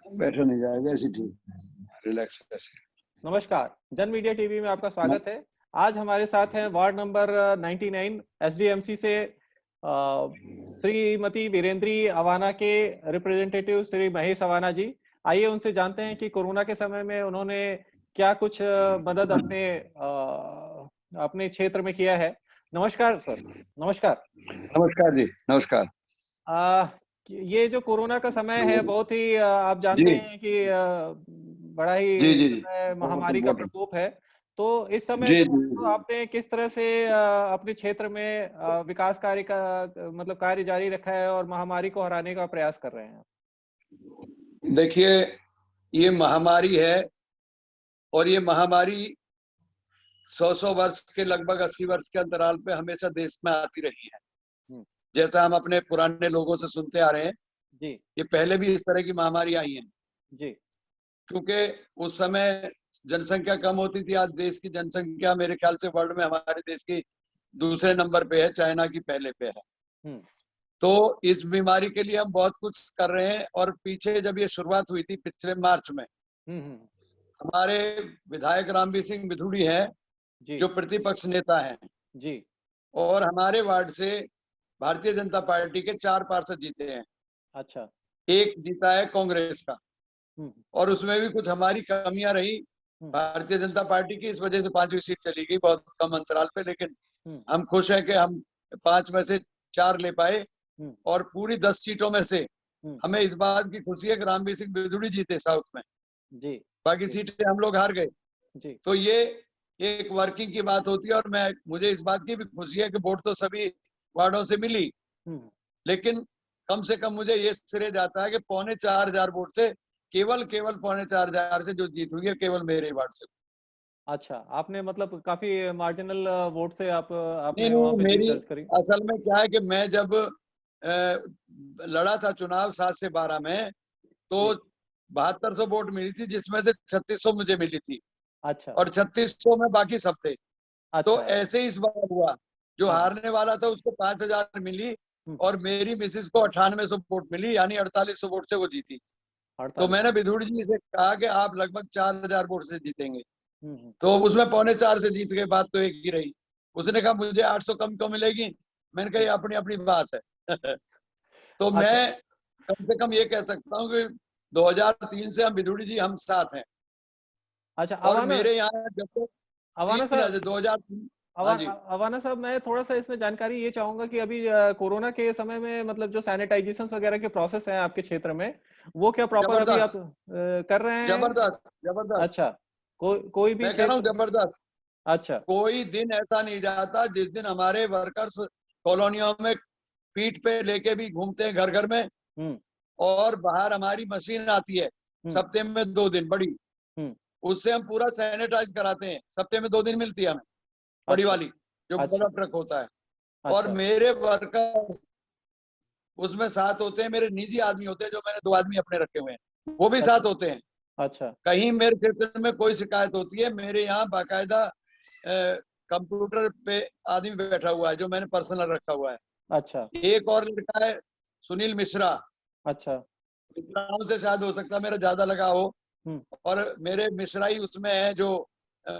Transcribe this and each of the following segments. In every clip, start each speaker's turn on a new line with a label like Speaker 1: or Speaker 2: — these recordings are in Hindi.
Speaker 1: बैठा नहीं जाएगा, ऐसे ठीक रिलैक्स ऐसे।
Speaker 2: नमस्कार, जन मीडिया टीवी में आपका स्वागत है। आज हमारे साथ हैं वार्ड नंबर 99 एसडीएमसी से श्रीमती वीरेंद्री अवाना के रिप्रेजेंटेटिव श्री महेश अवाना जी। आइए उनसे जानते हैं कि कोरोना के समय में उन्होंने क्या कुछ मदद अपने क्षेत्र में किया है। नमस्कार सर। नमस्कार।
Speaker 1: नमस्कार जी, नमस्कार।
Speaker 2: आ, ये जो कोरोना का समय है बहुत ही आप जानते
Speaker 1: जी
Speaker 2: हैं कि बड़ा ही
Speaker 1: जी जी
Speaker 2: इस
Speaker 1: जी,
Speaker 2: समय
Speaker 1: बहुत
Speaker 2: महामारी का
Speaker 1: इम्पोर्टेंट।
Speaker 2: प्रकोप है। तो इस समय
Speaker 1: जी
Speaker 2: जो
Speaker 1: जी
Speaker 2: है तो
Speaker 1: जी।
Speaker 2: आपने किस तरह से अपने क्षेत्र में विकास कार्य का मतलब कार्य जारी रखा है और महामारी को हराने का प्रयास कर रहे हैं?
Speaker 1: देखिए, ये महामारी है और ये महामारी 100 वर्ष के लगभग 80 वर्ष के अंतराल पे हमेशा देश में आती रही है।
Speaker 2: हम्म,
Speaker 1: जैसा हम अपने पुराने लोगों से सुनते आ रहे हैं,
Speaker 2: जी
Speaker 1: ये पहले भी इस तरह की महामारी आई है।
Speaker 2: जी।
Speaker 1: क्योंकि उस समय जनसंख्या कम होती थी। आज देश की जनसंख्या मेरे ख्याल से वर्ल्ड में हमारे देश की दूसरे नंबर पे है, चाइना की पहले पे है।
Speaker 2: हम्म
Speaker 1: तो इस बीमारी के लिए हम बहुत कुछ कर रहे हैं। और पीछे जब ये शुरुआत हुई थी पिछले मार्च में,
Speaker 2: हम्म।
Speaker 1: हमारे विधायक रामवीर सिंह बिधूड़ी हैं
Speaker 2: जी
Speaker 1: जो प्रतिपक्ष नेता हैं,
Speaker 2: जी।
Speaker 1: और हमारे वार्ड से भारतीय जनता पार्टी के 4 पार्षद जीते हैं।
Speaker 2: अच्छा।
Speaker 1: एक जीता है कांग्रेस का,
Speaker 2: हम्म
Speaker 1: और उसमें भी कुछ हमारी कमियां रही
Speaker 2: हम्म
Speaker 1: भारतीय जनता पार्टी की, इस वजह से 5वीं सीट चली गई बहुत कम अंतराल पे। लेकिन
Speaker 2: हम्म
Speaker 1: हम खुश हैं कि हम 5 में से 4 ले पाए।
Speaker 2: हम्म
Speaker 1: और पूरी 10 सीटों में से
Speaker 2: हम्म।
Speaker 1: हमें इस बात की खुशी है कि रामवीर सिंह बिधूड़ी जीते साउथ में,
Speaker 2: जी
Speaker 1: बाकी
Speaker 2: जी
Speaker 1: सीटें हम लोग हार गए।
Speaker 2: जी।
Speaker 1: तो ये एक वर्किंग की बात होती है, और मुझे इस बात की भी खुशी है कि वोट तो सभी वार्डों से मिली,
Speaker 2: हम्म।
Speaker 1: लेकिन कम से कम मुझे ये श्रेय जाता है कि 4,500 वोट से, केवल केवल 4,500 से जो जीत हुई है केवल मेरे वार्ड से।
Speaker 2: अच्छा, आपने मतलब काफी मार्जिनल वोट से
Speaker 1: नहीं
Speaker 2: आपने वहां
Speaker 1: नहीं,
Speaker 2: पे जीत
Speaker 1: मेरी
Speaker 2: दर्ज करी।
Speaker 1: असल में क्या है कि मैं जब लड़ा था चुनाव 7 से 12 में, तो
Speaker 2: जी।
Speaker 1: 7200 वोट मिली थी, जिसमें से 3600 मुझे मिली थी,
Speaker 2: अच्छा
Speaker 1: और 3600 में बाकी सब थे। तो
Speaker 2: अच्छा अच्छा।
Speaker 1: ऐसे ही इस बार हुआ, जो
Speaker 2: हाँ हाँ।
Speaker 1: हारने वाला था उसको 5,000 मिली,
Speaker 2: हम्म।
Speaker 1: और मेरी मिसिस को 9800 वोट मिली, यानी 4800 वोट से वो जीती। तो
Speaker 2: 48।
Speaker 1: मैंने विधुड़ी जी से कहा कि आप लगभग 4,000 वोट से जीतेंगे।
Speaker 2: हम्म।
Speaker 1: तो उसमें 4,500 से जीत गए, बात तो एक ही रही। उसने कहा मुझे 800 कम क्यों मिलेगी। मैंने कहा ये
Speaker 2: हम्म।
Speaker 1: अपनी अपनी बात है। तो
Speaker 2: अच्छा
Speaker 1: मैं कम से कम ये कह सकता हूँ कि 2003 से हम विधुड़ी जी हम साथ हैं।
Speaker 2: अच्छा।
Speaker 1: और
Speaker 2: अवाना
Speaker 1: मेरे यहाँ जब तो
Speaker 2: अवाना
Speaker 1: 3,000
Speaker 2: साहब
Speaker 1: 2003। हाँ
Speaker 2: अवाना
Speaker 1: जी।
Speaker 2: अवाना साहब, मैं थोड़ा सा इसमें जानकारी ये चाहूंगा कि अभी कोरोना के समय में मतलब जो सैनिटाइजेशन वगैरह के प्रोसेस हैं आपके क्षेत्र में, वो क्या प्रॉपर अभी
Speaker 1: जबरदस्त,
Speaker 2: आप कर रहे हैं?
Speaker 1: जबरदस्त, जबरदस्त।
Speaker 2: अच्छा। कोई भी
Speaker 1: मैं कह रहा हूँ
Speaker 2: क्षेत्र?
Speaker 1: जबरदस्त।
Speaker 2: अच्छा।
Speaker 1: कोई दिन ऐसा नहीं जाता जिस दिन हमारे वर्कर्स कॉलोनियों में पीठ पे लेके भी घूमते हैं घर घर में।
Speaker 2: हम्म
Speaker 1: और बाहर हमारी मशीन आती है
Speaker 2: हम्म
Speaker 1: सप्ते में 2 दिन, बड़ी।
Speaker 2: हम्म।
Speaker 1: उससे हम पूरा सैनिटाइज कराते हैं। सप्ते में 2 दिन मिलती है हमें, बड़ी
Speaker 2: अच्छा
Speaker 1: वाली, जो
Speaker 2: अच्छा
Speaker 1: बड़ा ट्रक होता है। और
Speaker 2: अच्छा
Speaker 1: मेरे वर्कर उसमें साथ होते हैं, मेरे निजी आदमी होते हैं, जो मैंने 2 आदमी अपने रखे हुए हैं, वो भी
Speaker 2: अच्छा
Speaker 1: साथ होते हैं।
Speaker 2: अच्छा
Speaker 1: कहीं मेरे क्षेत्र में कोई शिकायत होती है, मेरे यहाँ बाकायदा कंप्यूटर पे आदमी बैठा हुआ है जो मैंने पर्सनल रखा हुआ है।
Speaker 2: अच्छा
Speaker 1: एक और लड़का है, सुनील मिश्रा।
Speaker 2: अच्छा।
Speaker 1: मिश्राओं से शायद हो सकता है मेरा ज्यादा लगा हो।
Speaker 2: हम्म।
Speaker 1: और मेरे मिश्रा ही उसमें है जो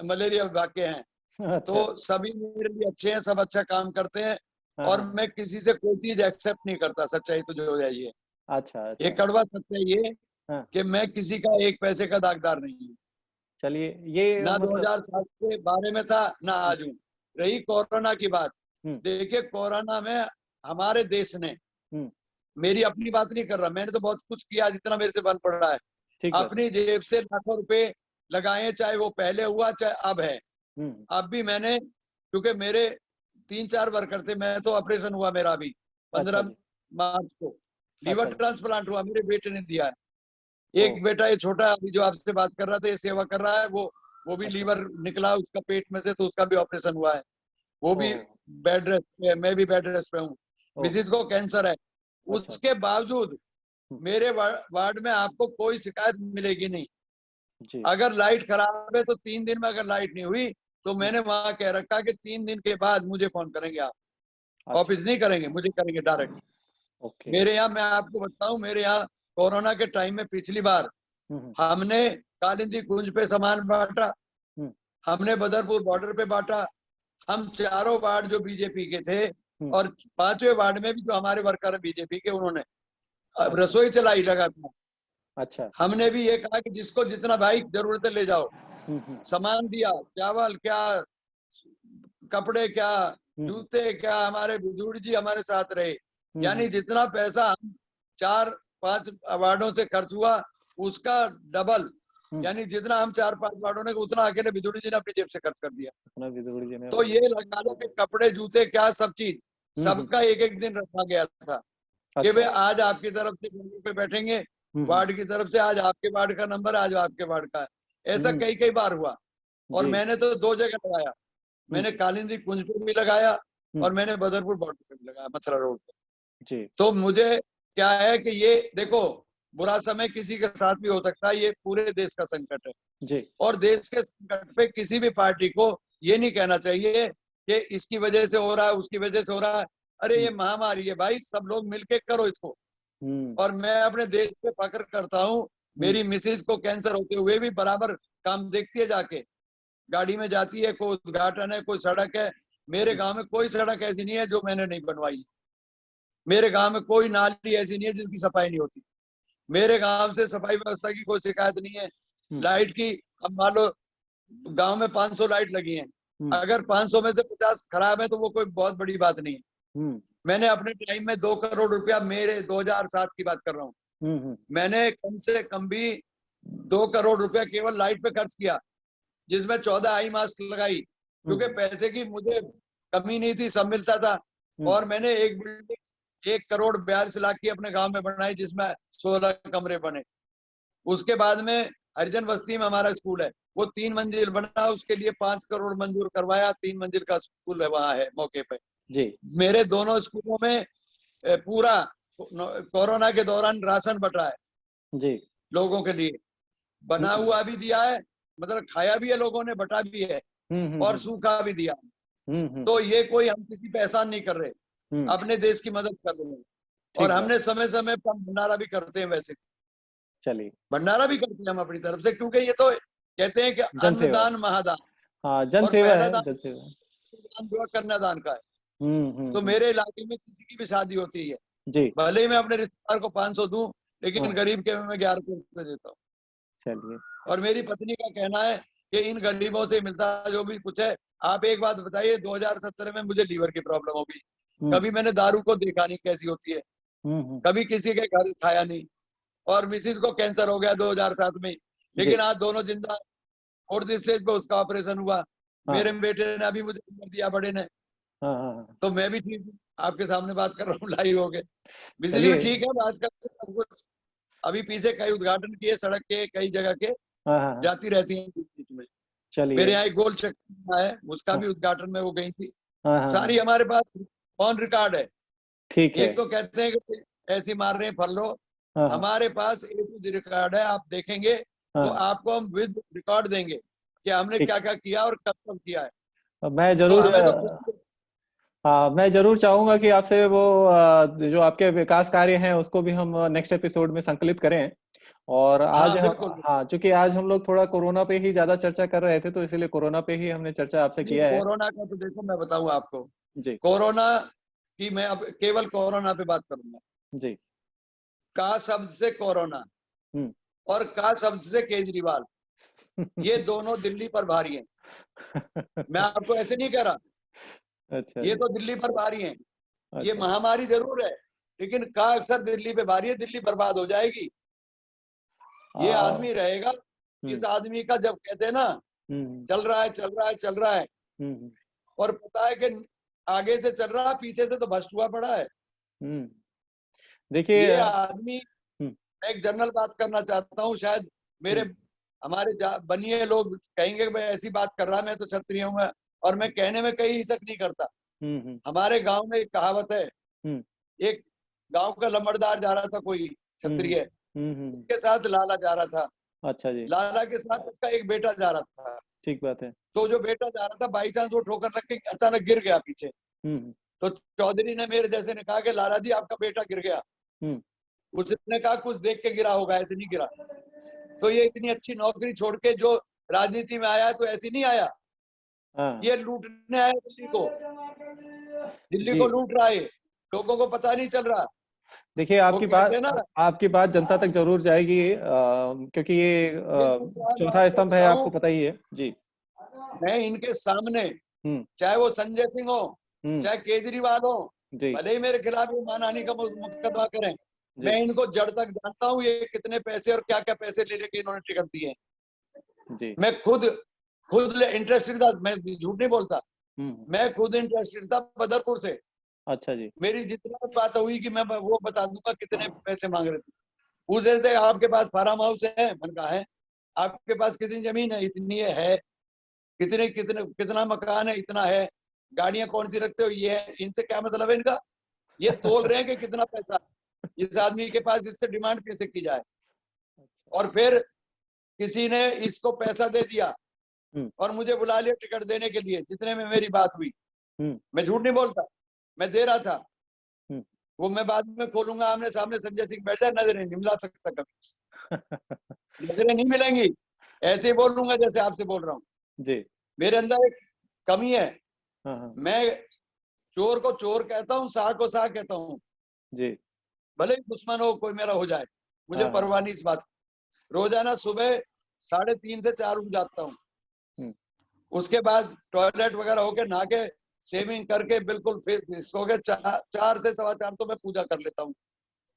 Speaker 1: मलेरिया विभाग के हैं। तो
Speaker 2: अच्छा
Speaker 1: सभी मेरे लिए अच्छे हैं, सब अच्छा काम करते हैं।
Speaker 2: हाँ
Speaker 1: और
Speaker 2: हाँ।
Speaker 1: मैं किसी से कोई चीज एक्सेप्ट नहीं करता, सच्चाई तो जो है ये,
Speaker 2: अच्छा
Speaker 1: ये
Speaker 2: अच्छा।
Speaker 1: कड़वा सत्य है ये,
Speaker 2: हाँ।
Speaker 1: कि मैं किसी का एक पैसे का दागदार नहीं हूँ।
Speaker 2: चलिए ये
Speaker 1: ना
Speaker 2: मतलब।
Speaker 1: 2007 के बारे में था, ना
Speaker 2: हम्म
Speaker 1: आज हूँ। रही कोरोना की बात,
Speaker 2: हम्म
Speaker 1: देखिए कोरोना में हमारे देश ने,
Speaker 2: हम्म।
Speaker 1: मेरी अपनी बात नहीं कर रहा, मैंने तो बहुत कुछ किया जितना मेरे से बन पड़ रहा है,
Speaker 2: ठीक है।
Speaker 1: अपनी जेब से लाखों रुपए लगाए, चाहे वो पहले हुआ चाहे अब है।
Speaker 2: हम्म।
Speaker 1: अब भी मैंने, क्योंकि मेरे 3-4 वर्कर थे, मैं तो ऑपरेशन हुआ मेरा अभी
Speaker 2: अच्छा
Speaker 1: 15
Speaker 2: जी।
Speaker 1: मार्च को, लीवर
Speaker 2: अच्छा जी।
Speaker 1: ट्रांसप्लांट हुआ, मेरे बेटे ने दिया है।
Speaker 2: ओ।
Speaker 1: एक बेटा ये छोटा अभी जो आपसे बात कर रहा था, ये सेवा कर रहा है, वो भी
Speaker 2: अच्छा।
Speaker 1: लीवर निकला उसका पेट में से, तो उसका भी ऑपरेशन हुआ है। वो
Speaker 2: ओ।
Speaker 1: भी बेड रेस्ट पे है, मैं भी बेड रेस्ट पे हूँ।
Speaker 2: ओ।
Speaker 1: मिसिज को कैंसर है।
Speaker 2: अच्छा अच्छा।
Speaker 1: उसके बावजूद
Speaker 2: हम्म,
Speaker 1: मेरे वार्ड में आपको कोई शिकायत मिलेगी नहीं।
Speaker 2: जी।
Speaker 1: अगर लाइट खराब है तो 3 दिन में अगर लाइट नहीं हुई, तो
Speaker 2: हम्म,
Speaker 1: मैंने वहां कह रखा कि 3 दिन के बाद मुझे फोन करेंगे आप।
Speaker 2: अच्छा।
Speaker 1: ऑफिस नहीं करेंगे, मुझे करेंगे डायरेक्ट।
Speaker 2: ओके।
Speaker 1: मेरे यहाँ मैं आपको बताऊं, मेरे यहाँ कोरोना के टाइम में पिछली बार हमने कालिंदी कुंज पे सामान बांटा, हमने बदरपुर बॉर्डर पे बांटा, हम चारों वार्ड जो बीजेपी के थे और 5वें वार्ड में भी जो हमारे वर्कर बीजेपी के, उन्होंने रसोई चलाई लगातार।
Speaker 2: अच्छा,
Speaker 1: हमने भी ये कहा कि जिसको जितना भाई जरूरत है ले जाओ, सामान दिया, चावल क्या, कपड़े क्या, जूते क्या, हमारे बुजुर्ग जी हमारे साथ रहे। यानी जितना पैसा हम 4-5 वार्डों से खर्च हुआ उसका डबल, यानी जितना हम 4-5 वार्डों ने उतना अकेले बिदुड़ी जी ने अपनी जेब से खर्च कर दिया। तो ये लगा लो कि कपड़े जूते क्या सब चीज सबका एक एक दिन रखा गया था कि भाई आज आपकी तरफ से बंगलों पे बैठेंगे, वार्ड की तरफ से आज आपके वार्ड का नंबर, आज आपके वार्ड का है। ऐसा कई कई बार हुआ और मैंने तो 2 जगह लगाया, मैंने कालिंदी कुंज पे भी लगाया और मैंने बदरपुर बॉर्डर पे भी लगाया, मथुरा रोड पे। तो मुझे क्या है कि ये देखो, बुरा समय किसी के साथ भी हो सकता है, ये पूरे देश का संकट है और देश के संकट पे किसी भी पार्टी को ये नहीं कहना चाहिए कि इसकी वजह से हो रहा है, उसकी वजह से हो रहा है। अरे ये महामारी है भाई, सब लोग मिलके करो इसको। और मैं अपने देश पे फख्र करता हूँ, मेरी मिसेज को कैंसर होते हुए भी बराबर काम देखती है, जाके गाड़ी में जाती है, कोई उद्घाटन है, कोई सड़क है। मेरे गांव में कोई सड़क ऐसी नहीं है जो मैंने नहीं बनवाई, मेरे गांव में कोई नाली ऐसी नहीं है जिसकी सफाई नहीं होती, मेरे गांव से सफाई व्यवस्था की कोई शिकायत नहीं है। लाइट की, अब मान लो गांव में 500 लाइट लगी हैं, अगर 500 में से 50 खराब है तो वो कोई बहुत बड़ी बात नहीं है। मैंने अपने टाइम में 2 करोड़ रुपया, मेरे 2007 की बात कर रहा हूँ, मैंने कम से कम भी 2 करोड़ रुपया केवल लाइट पे खर्च किया, जिसमें 14 आई मास्क लगाई, क्योंकि पैसे की मुझे कमी नहीं थी, सब मिलता था। और मैंने एक बिल्डिंग 1 करोड़ 42 लाख की अपने गांव में बनाई, जिसमें 16 कमरे बने। उसके बाद में हरिजन बस्ती में हमारा स्कूल है, वो 3 मंजिल बना, उसके लिए 5 करोड़ मंजूर करवाया, 3 मंजिल का स्कूल है, वहां है मौके पे जी। मेरे दोनों स्कूलों में पूरा कोरोना के दौरान राशन बटा है जी, लोगों के लिए बना हुआ भी दिया है, मतलब खाया भी है लोगों ने, बटा भी है और सूखा भी दिया। तो ये कोई हम किसी पे एहसान नहीं कर रहे, अपने देश की मदद कर रहे हैं। और हमने समय समय पर भंडारा भी करते हैं, वैसे चलिए भंडारा भी करते हैं हम अपनी तरफ से, क्योंकि ये तो कहते हैं कि अन्नदान महादान, हाँ जन सेवा है, जन सेवा जो कन्यादान का है। तो मेरे इलाके में किसी की भी शादी होती है जी, भले ही मैं अपने रिश्तेदार को 500 दूं, लेकिन गरीब के मैं 11 रुपए देता हूँ। चलिए, और मेरी पत्नी का कहना है कि इन गरीबों से मिलता जो भी कुछ है। आप एक बात बताइए, 2017 में मुझे लीवर की प्रॉब्लम हो गई, कभी मैंने दारू को देखा नहीं कैसी होती है, कभी किसी के घर खाया नहीं, और मिसिस को कैंसर हो गया 2007 में, लेकिन आज दोनों जिंदा, 4th स्टेज पे उसका ऑपरेशन हुआ। मेरे बेटे ने अभी मुझे नंबर दिया, बड़े ने, तो मैं भी ठीक हूँ, आपके सामने बात कर रहा हूँ लाइव हो गए। मिसिस भी ठीक है, बात करते सब कुछ। अभी पीछे कई उद्घाटन किए सड़क के, कई जगह के, जाती रहती है बीच में। चलिए, मेरे यहाँ एक गोल चक्कर है, उसका भी उद्घाटन में वो गई थी। सारी हमारे पास ऑन रिकॉर्ड है। ठीक है, एक तो कहते हैं कि ऐसी मार रहे हैं फल लो, हमारे पास A to Z रिकॉर्ड है, आप देखेंगे तो आपको हम विद रिकॉर्ड देंगे कि हमने क्या क्या किया और कब कब किया है। मैं जरूर हाँ, मैं जरूर चाहूंगा कि आपसे वो जो आपके विकास कार्य हैं उसको भी हम नेक्स्ट एपिसोड में संकलित करें। और आज हाँ, चूंकि आज हम लोग थोड़ा कोरोना पे ही ज्यादा चर्चा कर रहे थे, तो इसीलिए कोरोना पे ही हमने चर्चा आपसे किया है। कोरोना का तो देखो, मैं बताऊं आपको जी, कोरोना की मैं अब केवल कोरोना पे बात करूंगा जी। का शब्द से कोरोना और का शब्द से केजरीवाल, ये दोनों दिल्ली पर भारी हैं। मैं आपको ऐसे नहीं कह रहा, अच्छा, ये तो दिल्ली पर भारी हैं। अच्छा, ये महामारी जरूर है, लेकिन का अक्सर दिल्ली पे भारी है, दिल्ली बर्बाद हो जाएगी। ये आदमी रहेगा, इस आदमी का जब कहते हैं ना चल रहा है चल रहा है चल रहा है, और पता है कि आगे से चल रहा है, पीछे से तो भ्रष्ट हुआ पड़ा है। देखिए, ये आदमी, मैं एक जनरल बात करना चाहता हूँ, शायद मेरे हमारे बनिए लोग कहेंगे भाई ऐसी बात कर रहा, मैं तो क्षत्रिय हूँ, और मैं कहने में कहीं हिचक नहीं करता। हमारे गांव में एक कहावत है, एक गांव का लंबड़दार जा रहा था, कोई क्षत्रिय, उसके साथ लाला जा रहा था। अच्छा जी, लाला के साथ उसका एक बेटा जा रहा था। ठीक बात है। तो जो बेटा जा रहा था, बाई चांस वो ठोकर लग के अचानक गिर गया पीछे। तो चौधरी ने, मेरे जैसे ने कहा कि लाला जी आपका बेटा गिर गया। उसने कहा कुछ देख के गिरा होगा, ऐसे नहीं गिरा। तो ये इतनी अच्छी नौकरी छोड़ के जो राजनीति में आया तो ऐसे नहीं आया, ये लूटने आया दिल्ली को, दिल्ली को लूट रहा है, लोगों को पता नहीं चल रहा।
Speaker 2: देखिए आपकी बात जनता तक जरूर जाएगी, क्योंकि ये चौथा स्तंभ है, आपको पता ही है जी।
Speaker 1: मैं इनके सामने, चाहे वो संजय सिंह हो, चाहे केजरीवाल हो, भले ही मेरे खिलाफ मानहानि का मुकदमा करें, मैं इनको जड़ तक जानता हूँ, ये कितने पैसे और क्या क्या पैसे ले लेके इन्होंने टिकट दिए जी। मैं खुद इंटरेस्टेड था, मैं झूठ नहीं बोलता, मैं खुद इंटरेस्टेड था बदरपुर से।
Speaker 2: अच्छा जी।
Speaker 1: मेरी जितना बात हुई कि मैं वो बता दूंगा कितने पैसे मांग रहे थे। पूछ रहे थे आपके पास फार्म हाउस है, मैंने कहा है। आपके पास कितनी जमीन है, इतनी है। कितना मकान है, इतना है। गाड़ियां कौन सी रखते हो, ये है। इनसे क्या मतलब है इनका, ये तोल रहे हैं कि कितना पैसा इस आदमी के पास, जिससे डिमांड कैसे की जाए। और फिर किसी ने इसको पैसा दे दिया और मुझे बुला लिया टिकट देने के लिए, जितने में मेरी बात हुई। मैं झूठ नहीं बोलता, मैं दे रहा था। वो मैं बाद में खोलूंगा, आमने सामने संजय सिंह बैठ जाए, नजरें नहीं मिला सकता कभी। नजरें नहीं मिलेंगी, ऐसे ही बोलूंगा जैसे आपसे बोल रहा हूँ जी। मेरे अंदर एक कमी है, मैं चोर को चोर कहता हूँ, शाह को शाह कहता हूँ जी। भले ही दुश्मन हो कोई मेरा हो जाए, मुझे परवाह नहीं इस बात। रोजाना सुबह 3:30 से 4 उठ जाता हूँ, उसके बाद टॉयलेट वगैरह होके नहा के सेविंग करके बिल्कुल फिर सो के 4 से 4:15 तो मैं पूजा कर लेता हूँ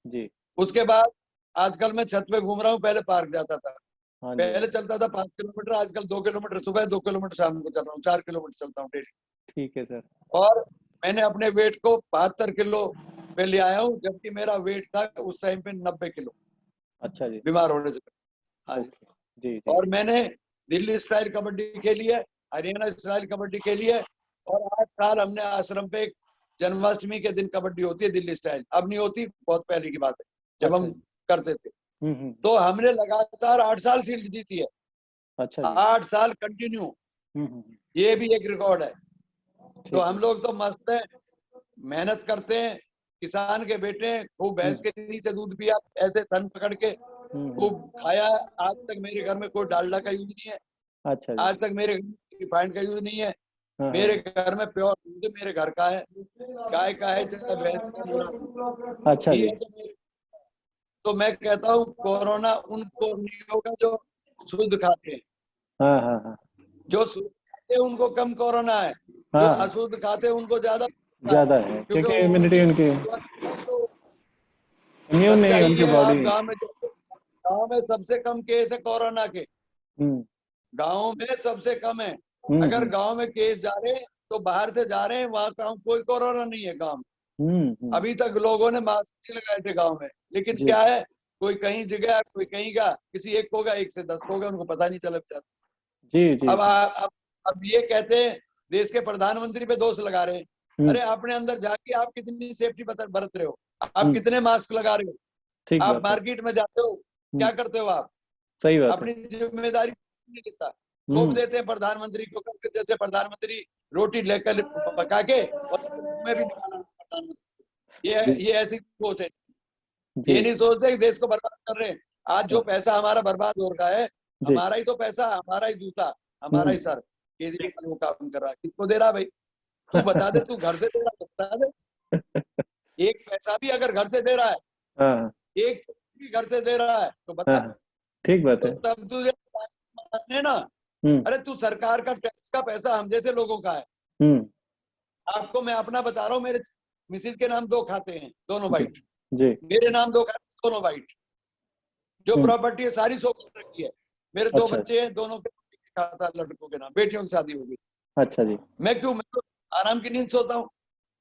Speaker 1: जी। उसके बाद आजकल मैं छत पे घूम रहा हूँ, पहले पार्क जाता था। पहले चलता था 5 किलोमीटर, आजकल 2 किलोमीटर सुबह, 2 किलोमीटर शाम को चल रहा हूँ, 4 किलोमीटर चलता हूँ डेली। ठीक है सर। और मैंने अपने वेट को 72 किलो पे ले आया हूँ, जबकि मेरा वेट था उस टाइम पे 90 किलो। अच्छा जी। बीमार होने से। हाँ जी। और मैंने दिल्ली स्टाइल कबड्डी खेली है, हरियाणा स्टाइल कबड्डी खेली है, और 8 साल हमने आश्रम पे जन्माष्टमी के दिन कबड्डी होती है दिल्ली स्टाइल, अब नहीं होती, बहुत पहले की बात है जब हम करते थे। तो हमने लगातार 8 साल शील्ड जीती है। अच्छा जी। 8 साल कंटिन्यू, ये भी एक रिकॉर्ड है। तो हम लोग तो मस्त है, मेहनत करते हैं, किसान के बेटे हैं, खूब भैंस के नीचे दूध पिया, ऐसे थन पकड़ के खूब खाया। आज तक मेरे घर में कोई डालडा का यूज नहीं है। अच्छा जी। आज तक मेरे घर में रिफाइंड का यूज नहीं है। मेरे घर में प्योर दूध मेरे घर का है, गाय का है, चाहे भैंस का। अच्छा जी। तो मैं कहता हूँ कोरोना उनको नहीं होगा जो शुद्ध खाते हैं। जो शुद्ध खाते हैं उनको कम कोरोना है, जो अशुद्ध खाते हैं उनको ज्यादा है, क्योंकि इम्यूनिटी उनकी इम्यून नहीं है उनकी बॉडी। गाँव में सबसे कम केस है कोरोना के, गाँव में सबसे कम है। अगर गाँव में केस जा रहे हैं तो बाहर से जा रहे हैं, वहाँ कोई कोरोना नहीं है गाँव में। अभी तक लोगों ने मास्क नहीं लगाए थे गाँव में, लेकिन क्या है, कोई कहीं जगह, कोई कहीं का, किसी एक को गया, 1 से 10 को गया, उनको पता नहीं चला बेचारा। जी जी। अब ये कहते हैं देश के प्रधानमंत्री पे दोष लगा रहे हैं। अरे अपने अंदर जाके आप कितनी सेफ्टी बरत रहे हो, आप कितने मास्क लगा रहे हो, आप मार्केट में जाते हो, क्या करते हो आप, सही बात अपनी जिम्मेदारी नहीं लेता, थोप देते हैं प्रधानमंत्री को, जैसे प्रधानमंत्री रोटी लेकर पका के और में भी निकाला प्रधानमंत्री। ये ऐसी सोच है, ये नहीं सोचते कि देश को बर्बाद कर रहे हैं। आज जो पैसा हमारा बर्बाद हो रहा है, हमारा ही तो पैसा, हमारा ही जूता, हमारा ही सर, केजरीवाल वो काम कर रहा है। किसको दे रहा भाई, तू बता दे, तू घर से दे रहा है बता दे। एक पैसा भी अगर घर से दे रहा है, एक भी घर से दे रहा है तो बता। ठीक बात है। तो तब तुझे माने ना, अरे तू सरकार का टैक्स का पैसा हम जैसे लोगों का है। आपको मैं अपना बता रहा हूँ, मेरे मिसिस के नाम 2 खाते हैं, दोनों वाइट जी। मेरे नाम 2 खाते, दोनों वाइट। जो प्रॉपर्टी है सारी सो रखी है। मेरे 2 बच्चे हैं, दोनों के खाता लड़कों के नाम, बेटियों की शादी होगी। अच्छा जी। मैं तो आराम की नींद सोता हूँ।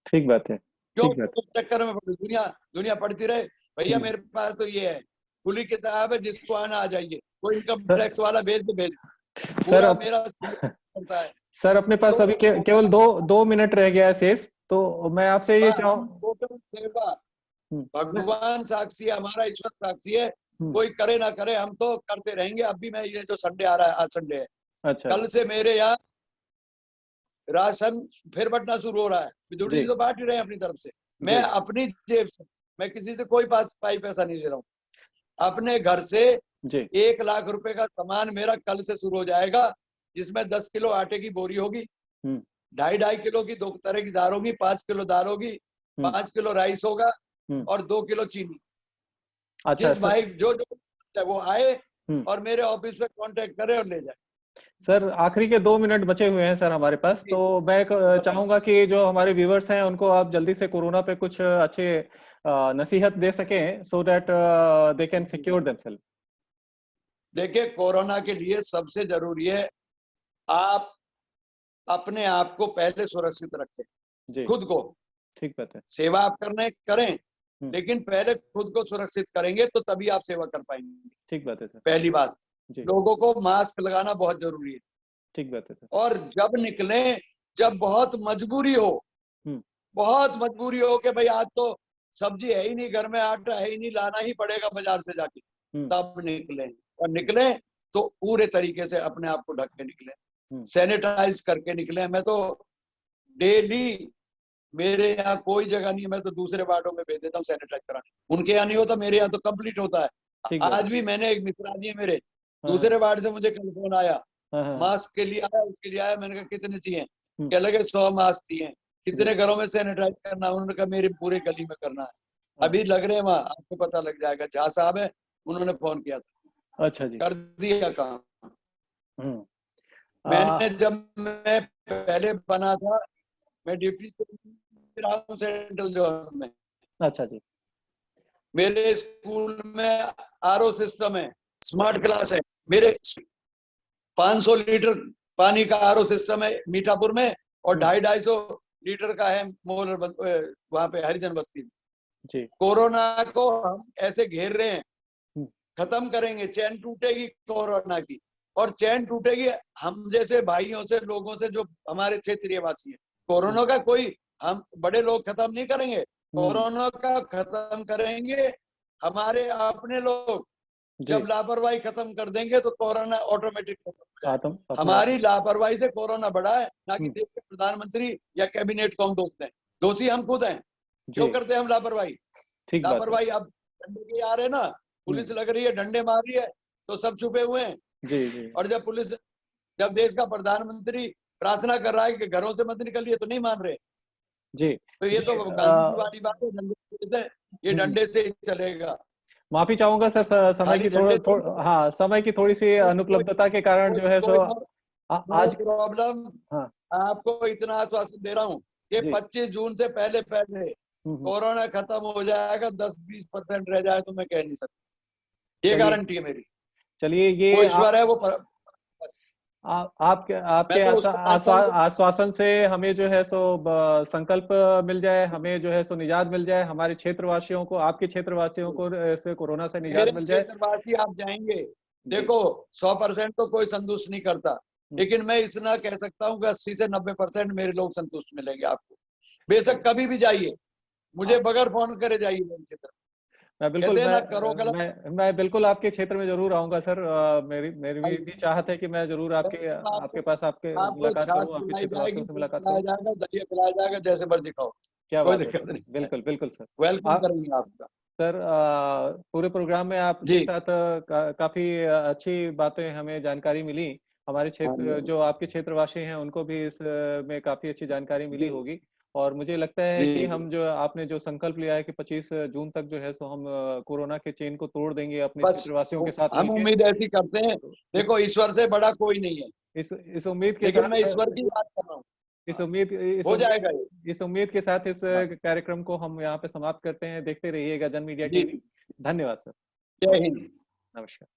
Speaker 1: ठीक बात है। क्यों चक्कर में दुनिया पढ़ती रहे भैया। मेरे पास तो ये है, खुली किताब है, जिसको आना आ जाइए, कोई इनकम टैक्स वाला भेज सर मेरा पड़ता है। सर अपने पास अभी केवल 2 मिनट रह गया है शेष, तो मैं आपसे ये भगवान साक्षी है, हमारा ईश्वर साक्षी है, कोई करे ना करे, हम तो करते रहेंगे। अब भी मैं, ये जो संडे आ रहा है, आज संडे है, अच्छा, कल से मेरे यहाँ राशन फिर बंटना शुरू हो रहा है। बिजली तो बांट ही रहे हैं अपनी तरफ से, मैं अपनी जेब से मैं किसी से कोई पाई पैसा नहीं ले रहा हूँ। अपने घर से
Speaker 2: जी
Speaker 1: 1 लाख रुपए का सामान मेरा कल से शुरू हो जाएगा, जिसमें 10 किलो आटे की बोरी होगी, 2.5 किलो की 2 तरह की दाल होगी, 5 किलो दाल होगी, 5 किलो राइस होगा और 2 किलो चीनी।
Speaker 2: अच्छा
Speaker 1: जिस भाई जो वो आए और मेरे ऑफिस में कांटेक्ट करे और ले जाए।
Speaker 2: सर, आखिरी के 2 मिनट बचे हुए हैं सर हमारे पास, तो मैं चाहूंगा कि जो हमारे व्यूवर्स हैं उनको आप जल्दी से कोरोना पे कुछ अच्छे नसीहत दे सकें, so that they can secure themselves.
Speaker 1: देखिए, कोरोना के लिए सबसे जरूरी है आप अपने आप को पहले सुरक्षित रखें, खुद को।
Speaker 2: ठीक बात है।
Speaker 1: सेवा आप करें, लेकिन पहले खुद को सुरक्षित करेंगे तो तभी आप सेवा कर पाएंगे।
Speaker 2: ठीक बात है सर।
Speaker 1: पहली बात, लोगों को मास्क लगाना बहुत जरूरी है।
Speaker 2: ठीक बात है सर।
Speaker 1: और जब निकले, जब बहुत मजबूरी हो, बहुत मजबूरी हो कि भाई आज तो सब्जी है ही नहीं, घर में आटा है ही नहीं, लाना ही पड़ेगा बाजार से जाके, तब निकले। और निकले तो पूरे तरीके से अपने आप को ढक के निकले, सैनिटाइज करके निकले। मैं तो डेली, मेरे यहाँ कोई जगह नहीं है, मैं तो दूसरे वार्डों में भेज देता हूँ सैनिटाइज कराने। उनके यहाँ नहीं होता, मेरे यहाँ तो कंप्लीट होता है। आज भी मैंने एक मित्रा जी है मेरे दूसरे वार्ड से, मुझे कल फोन आया, मास्क के लिए आया, उसके लिए आया। मैंने कहा कितने चाहिए? क्या लगे 100 मास्क चाहिए। कितने घरों में सैनिटाइज करना? उन्होंने कहा मेरे पूरे गली में करना है। अभी लग रहे हैं वहाँ, आपको पता लग जाएगा। झा साहब है, उन्होंने फोन किया था।
Speaker 2: अच्छा जी,
Speaker 1: कर दिया काम। मैंने जब मैं पहले बना था, मैं ड्यूटी सेंट्रल जोन में।
Speaker 2: अच्छा जी।
Speaker 1: मेरे स्कूल में आरओ सिस्टम है, स्मार्ट क्लास है। मेरे 500 लीटर पानी का आरओ सिस्टम है मीठापुर में, और 250-250 लीटर का है मोलर वहां पे हरिजन बस्ती में
Speaker 2: जी।
Speaker 1: कोरोना को हम ऐसे घेर रहे हैं, खत्म करेंगे। चैन टूटेगी कोरोना की, और चैन टूटेगी हम जैसे भाइयों से, लोगों से, जो हमारे क्षेत्रीय वासी है। कोरोना का कोई हम बड़े लोग खत्म नहीं करेंगे, कोरोना का खत्म करेंगे हमारे अपने लोग। जब लापरवाही खत्म कर देंगे तो कोरोना ऑटोमेटिक खत्म हो जाएगा। हमारी लापरवाही से कोरोना बढ़ा है, ना कि देश के प्रधानमंत्री या कैबिनेट को हम दोस्त हैं। दोषी हम खुद हैं। क्यों करते हैं हम लापरवाही? लापरवाही अब डंडे के आ रहे ना, पुलिस लग रही है, डंडे मार रही है, तो सब छुपे हुए हैं। जी। और जब देश का प्रधानमंत्री प्रार्थना कर रहा है कि घरों से मत निकलिए, तो नहीं मान रहे
Speaker 2: जी।
Speaker 1: तो ये तो गांधी जी वाली बात है, डंडे से, ये डंडे से ही चलेगा।
Speaker 2: माफी चाहूंगा सर, समय की समय की थोड़ी सी अनुपलब्धता के कारण जो है सो आज
Speaker 1: प्रॉब्लम। आपको इतना आश्वासन दे रहा हूँ कि 25 जून से पहले कोरोना खत्म हो जाएगा। 10-20% रह जाए तो मैं कह नहीं सकता, ये गारंटी है मेरी।
Speaker 2: चलिए, ये
Speaker 1: ईश्वर है वो
Speaker 2: आपके आश्वासन से हमें जो है सो संकल्प मिल जाए, हमें जो है सो निजात मिल जाए, हमारे क्षेत्रवासियों को, आपके क्षेत्रवासियों को से कोरोना से निजात मिल जाए।
Speaker 1: क्षेत्रवासी आप जाएंगे, देखो 100% तो कोई संतुष्ट नहीं करता, लेकिन मैं इतना कह सकता हूँ कि 80 से 90% मेरे लोग संतुष्ट मिलेंगे आपको। बेशक कभी भी जाइए, मुझे बगैर फोन करे जाइए मेरे क्षेत्र।
Speaker 2: मैं बिल्कुल आपके क्षेत्र में जरूर आऊंगा सर। मेरी भी चाहत है कि मैं जरूर आपके पास मुलाकात करूं, आपके क्षेत्रवासियों से मुलाकात करूं।
Speaker 1: दलिया खिलाया जाएगा, जैसे मर्जी खाओ,
Speaker 2: क्या बात है। बिल्कुल बिल्कुल सर,
Speaker 1: वेलकम करेंगे आपका।
Speaker 2: सर, पूरे प्रोग्राम में आपके साथ काफी अच्छी बातें, हमें जानकारी मिली। हमारे क्षेत्र, जो आपके क्षेत्रवासी हैं, उनको भी इसमें काफी अच्छी जानकारी मिली होगी। और मुझे लगता है कि हम आपने जो संकल्प लिया है कि 25 जून तक जो है सो हम कोरोना के चेन को तोड़ देंगे अपने क्षेत्रवासियों के साथ।
Speaker 1: हम उम्मीद ऐसी करते हैं, देखो ईश्वर से बड़ा कोई नहीं है।
Speaker 2: इस उम्मीद के
Speaker 1: साथ मैं ईश्वर की बात कर रहा हूँ।
Speaker 2: इस उम्मीद के साथ इस कार्यक्रम को हम यहाँ पे समाप्त करते हैं। देखते रहिएगा जन मीडिया टीवी। धन्यवाद सर।
Speaker 1: जय हिंद।
Speaker 2: नमस्कार।